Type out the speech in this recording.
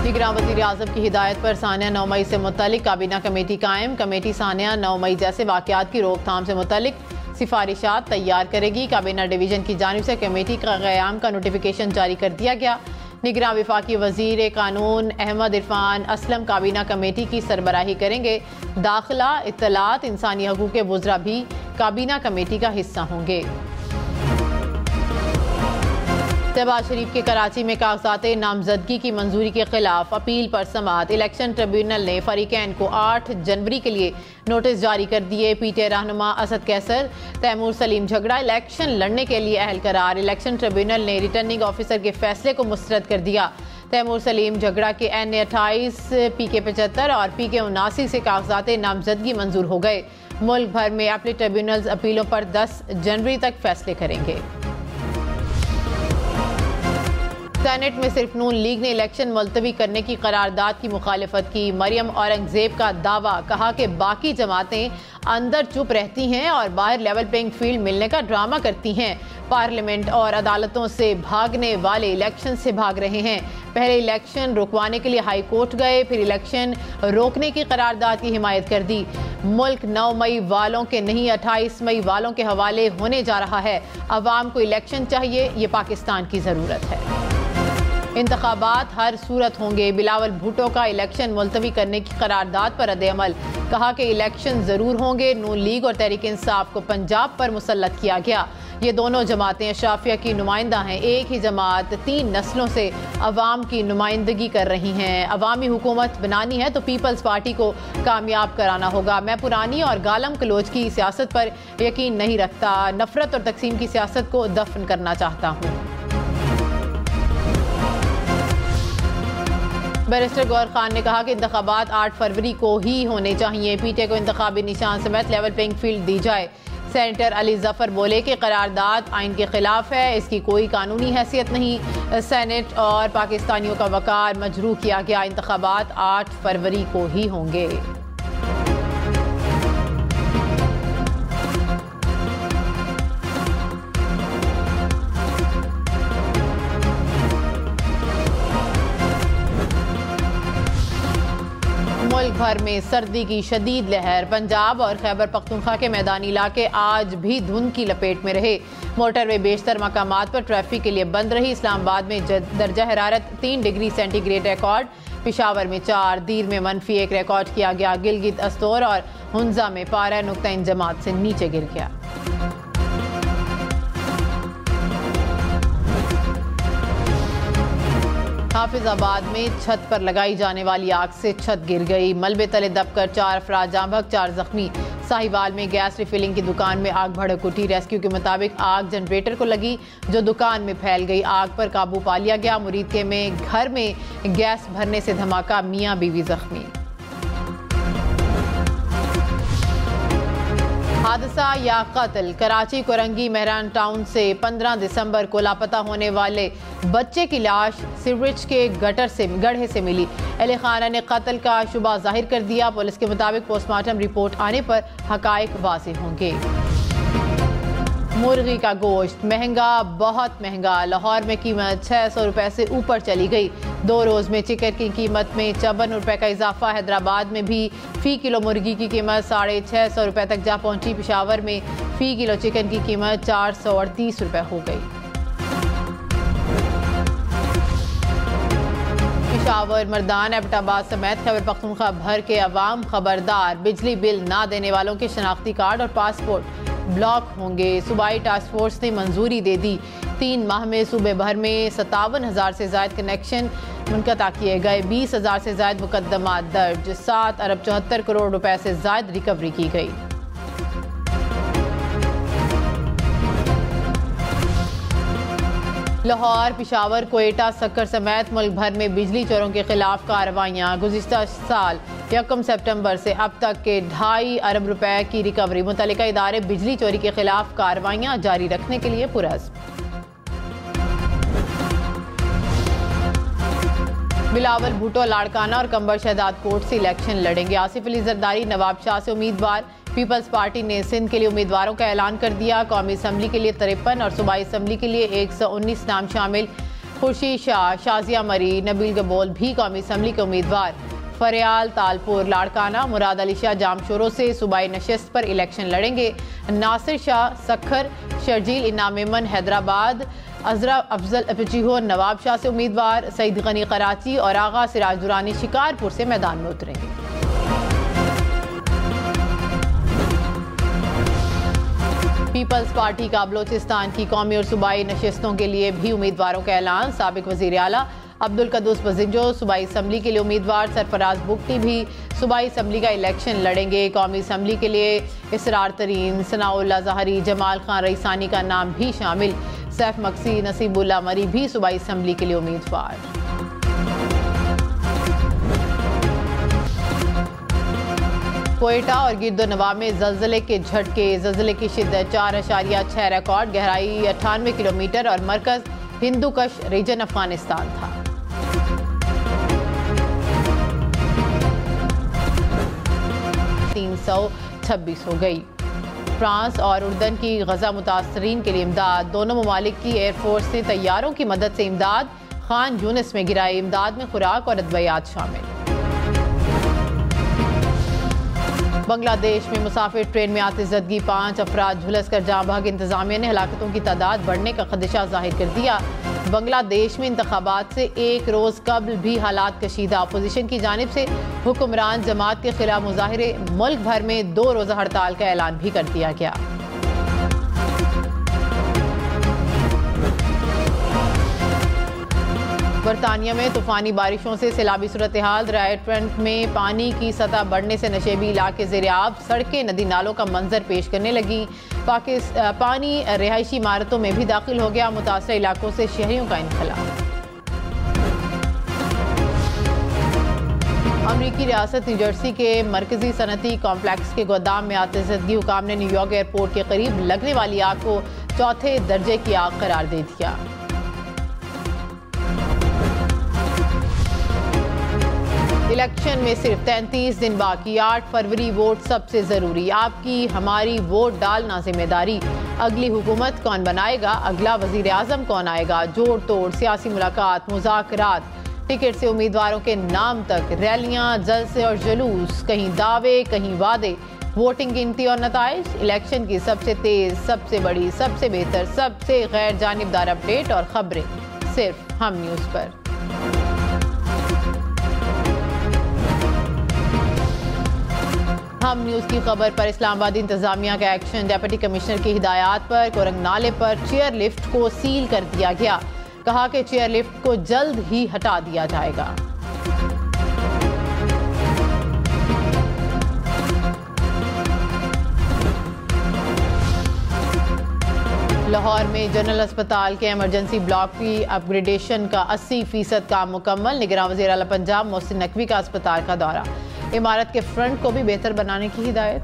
निगरान वज़ीर आज़म की हिदायत पर सानिया 9 मई से मुतल्लिक काबीना कमेटी कायम। कमेटी सानिया 9 मई जैसे वाक़यात की रोकथाम से मुतल्लिक सिफारिशात तैयार करेगी। काबीना डिवीज़न की जानिब से कमेटी का क़याम का नोटिफिकेशन जारी कर दिया गया। निगरान वफाकी वज़ीर कानून अहमद इरफान असलम काबीना कमेटी की सरबराही करेंगे। दाखिला, इत्तलात, इंसानी हकूक़ के वज़रा भी काबीना कमेटी का हिस्सा होंगे। शहबाज शरीफ के कराची में कागजात नामजदगी की मंजूरी के खिलाफ अपील पर समाअत। इलेक्शन ट्रिब्यूनल ने फरीकैन को 8 जनवरी के लिए नोटिस जारी कर दिए। पीटीआई रहनुमा असद कैसर, तैमूर सलीम झगड़ा इलेक्शन लड़ने के लिए अहल करार। इलेक्शन ट्रिब्यूनल ने रिटर्निंग ऑफिसर के फैसले को मुस्तरद कर दिया। तैमूर सलीम झगड़ा के NA 28, PK 75 और PK 79 से कागजात नामजदगी मंजूर हो गए। मुल्क भर में अपील ट्रिब्यूनल्स अपीलों पर 10 जनवरी तक फैसले करेंगे। सेनेट में सिर्फ नून लीग ने इलेक्शन मुलतवी करने की करारदाद की मुखालिफत की। मरियम औरंगजेब का दावा, कहा कि बाकी जमातें अंदर चुप रहती हैं और बाहर लेवल प्लेइंग फील्ड मिलने का ड्रामा करती हैं। पार्लियामेंट और अदालतों से भागने वाले इलेक्शन से भाग रहे हैं। पहले इलेक्शन रुकवाने के लिए हाई कोर्ट गए, फिर इलेक्शन रोकने की करारदाद की हिमायत कर दी। मुल्क 9 मई वालों के नहीं 28 मई वालों के हवाले होने जा रहा है। अवाम को इलेक्शन चाहिए, ये पाकिस्तान की ज़रूरत है। इंतखाबात हर सूरत होंगे। बिलावल भुट्टो का इलेक्शन मुलतवी करने की करारदाद पर रद्द-ए-अमल, कहा कि इलेक्शन जरूर होंगे। नून लीग और तहरीक इंसाफ को पंजाब पर मुसल्लत किया गया। ये दोनों जमातें अशराफिया की नुमाइंदा हैं। एक ही जमात 3 नस्लों से अवाम की नुमाइंदगी कर रही हैं। अवामी हुकूमत बनानी है तो पीपल्स पार्टी को कामयाब कराना होगा। मैं पुरानी और गालम कलोच की सियासत पर यकीन नहीं रखता, नफरत और तकसीम की सियासत को दफन करना चाहता हूँ। बैरिस्टर गौहर खान ने कहा कि इंतखाबात 8 फरवरी को ही होने चाहिए। पीटीआई को इंतखाबी निशान समेत लेवल प्लेइंग फील्ड दी जाए। सेनेटर अली जफर बोले कि करारदाद आइन के खिलाफ है, इसकी कोई कानूनी हैसियत नहीं। सेनेट और पाकिस्तानियों का वकार मजरूह किया गया। इंतखाबात 8 फरवरी को ही होंगे। मुल्क भर में सर्दी की शदीद लहर। पंजाब और खैबर पख्तूनख्वा के मैदानी इलाके आज भी धुंध की लपेट में रहे। मोटरवे बेशतर मकामात पर ट्रैफिक के लिए बंद रही। इस्लामाबाद में दर्जा हरारत 3 डिग्री सेंटीग्रेड रिकॉर्ड, पिशावर में 4, दीर में -1 रिकॉर्ड किया गया। गिलगित अस्तोर और हुंजा में पारा नुक्ता जमात से नीचे गिर गया। हाफिजाबाद में छत पर लगाई जाने वाली आग से छत गिर गई। मलबे तले दबकर 4 अफराद जाँ बहक, 4 जख्मी। साहिवाल में गैस रिफिलिंग की दुकान में आग भड़क उठी। रेस्क्यू के मुताबिक आग जनरेटर को लगी जो दुकान में फैल गई। आग पर काबू पा लिया गया। मुरीदके में घर में गैस भरने से धमाका, मियां बीवी जख्मी। हादसा या कत्ल। कराची कोरंगी मेहरान टाउन से 15 दिसंबर को लापता होने वाले बच्चे की लाश सीवरेज के गड्ढे से मिली। अहले खाना ने कत्ल का शुबा जाहिर कर दिया। पुलिस के मुताबिक पोस्टमार्टम रिपोर्ट आने पर हकायक वाज़ेह होंगे। मुर्गी का गोश्त महंगा, बहुत महंगा। लाहौर में कीमत 600 रुपए से ऊपर चली गई। 2 रोज में चिकन की कीमत में 54 रुपए का इजाफा। हैदराबाद में भी फी किलो मुर्गी की कीमत 650 रुपए तक जा पहुंची। पिशावर में फी किलो चिकन की कीमत 438 रुपए हो गई। पिशावर, मर्दान, एबटाबाद समेत खैबर पख्तूनख्वा भर के अवाम खबरदार। बिजली बिल ना देने वालों के शनाख्ती कार्ड और पासपोर्ट ब्लॉक होंगे। सूबाई टास्क फोर्स ने मंजूरी दे दी। 3 माह में सूबे भर में 57,000 से ज्यादा कनेक्शन मुनक़ता किए गए। 20,000 से ज्यादा मुकदमा दर्ज। 7 अरब 74 करोड़ रुपए से ज्यादा रिकवरी की गई। लाहौर, पिशावर, कोयटा, सक्कर समेत मुल्क भर में बिजली चोरों के खिलाफ कार्रवाइयाँ। गुज़िश्ता साल 1 सितंबर से अब तक के 2.5 अरब रुपए की रिकवरी। मुतल्लिका इदारे बिजली चोरी के खिलाफ कार्रवाइयाँ जारी रखने के लिए पुरअज़्म। बिलावल भुट्टो लाड़काना और कंबर शहदाद कोट से इलेक्शन लड़ेंगे। आसिफ अली जरदारी नवाब शाह से उम्मीदवार। पीपल्स पार्टी ने सिंध के लिए उम्मीदवारों का ऐलान कर दिया। कौमी असम्बली के लिए 53 और सूबाई असम्बली के लिए 119 नाम शामिल। खुर्शीद शाह, शाजिया मरी, नबील गबोल भी कौमी असम्बली के उम्मीदवार। फरियाल, तालपुर, लाड़काना, मुराद अली शाह जामशोरों से सूबाई नशिस्त पर इलेक्शन लड़ेंगे। नासिर शाह सखर, शर्जील इनाम मेमन हैदराबाद, अजरा अफजल पिचीहो नवाब शाह से उम्मीदवार। सईद गनी कराची और आगा सिराज दुरानी शिकारपुर से मैदान में उतरेंगे। पीपल्स पार्टी का बलोचिस्तान की कौमी और सूबाई नशिस्तों के लिए भी उम्मीदवारों का ऐलान। साबिक वजीर आला अब्दुल कदूस बजिंजो सूबाई असम्बली के लिए उम्मीदवार। सरफराज बुगटी भी सूबाई असम्बली का इलेक्शन लड़ेंगे। कौमी असम्बली के लिए इसरार तरीन, सनाउल्लाह ज़हरी, जमाल खान रईसानी का नाम भी शामिल। सैफ मक्सी, नसीबुल्लाह मरी भी सूबाई असम्बली के लिए उम्मीदवार। कोयटा और गिरदोनवा में जल्जले के झटके। जल्जले की शिद्दत 4.6 रिकॉर्ड, गहराई 98 किलोमीटर और मरकज हिंदूकश रीजन अफगानिस्तान था। $326 हो गई। फ्रांस और उर्दन की गजा मुतासरीन के लिए इमदाद। दोनों ममालिक की एयरफोर्स ने तैयारों की मदद से इमदाद खान यूनिस में गिराई। इमदाद में खुराक और अदवियात शामिल। बांग्लादेश में मुसाफिर ट्रेन में आते जदगी, 5 अफराद झुलस कर जाँ भाग। इंतजामिया ने हलाकतों की तादाद बढ़ने का खदशा जाहिर कर दिया। बांग्लादेश में इंतखाबात से एक रोज कबल भी हालात कशीदा। अपोजिशन की जानिब से हुक्मरान जमात के खिलाफ मुजाहिरे। मुल्क भर में 2 रोज़ा हड़ताल का ऐलान भी कर दिया गया। बरतानिया में तूफानी बारिशों से सैलाबी सूरत हाल। राइट फ्रंट में पानी की सतह बढ़ने से नशेबी इलाके ज़ेर-ए-आब। सड़कें नदी नालों का मंजर पेश करने लगी। पानी रिहायशी इमारतों में भी दाखिल हो गया। मुतासर इलाकों से शहरियों का इनखला। अमरीकी रियासत न्यू जर्सी के मरकजी सनती कॉम्प्लेक्स के गोदाम में आतिशबाजी। हुकाम ने न्यूयॉर्क एयरपोर्ट के करीब लगने वाली आग को 4थे दर्जे की आग करार दे दिया। इलेक्शन में सिर्फ 33 दिन बाकी। 8 फरवरी वोट सबसे जरूरी। आपकी हमारी वोट डालना जिम्मेदारी। अगली हुकूमत कौन बनाएगा, अगला वजीर आजम कौन आएगा। जोड़ तोड़ सियासी मुलाकात, मुज़ाकरात, टिकट से उम्मीदवारों के नाम तक, रैलियां, जलसे और जुलूस, कहीं दावे कहीं वादे। वोटिंग गिनती और नताइज। इलेक्शन की सबसे तेज, सबसे बड़ी, सबसे बेहतर, सबसे गैर जानिबदार अपडेट और खबरें सिर्फ हम न्यूज़ पर। हम न्यूज़ की खबर पर इस्लामाबाद इंतजामिया का एक्शन। डिप्टी कमिश्नर की हिदायत पर कोरंग नाले पर चेयर लिफ्ट को सील कर दिया गया। कहा कि चेयर लिफ्ट को जल्द ही हटा दिया जाएगा। लाहौर में जनरल अस्पताल के इमरजेंसी ब्लॉक की अपग्रेडेशन का 80% काम मुकम्मल। निगरान वज़ीर आला पंजाब मोहसिन नकवी का अस्पताल का दौरा। इमारत के फ्रंट को भी बेहतर बनाने की हिदायत।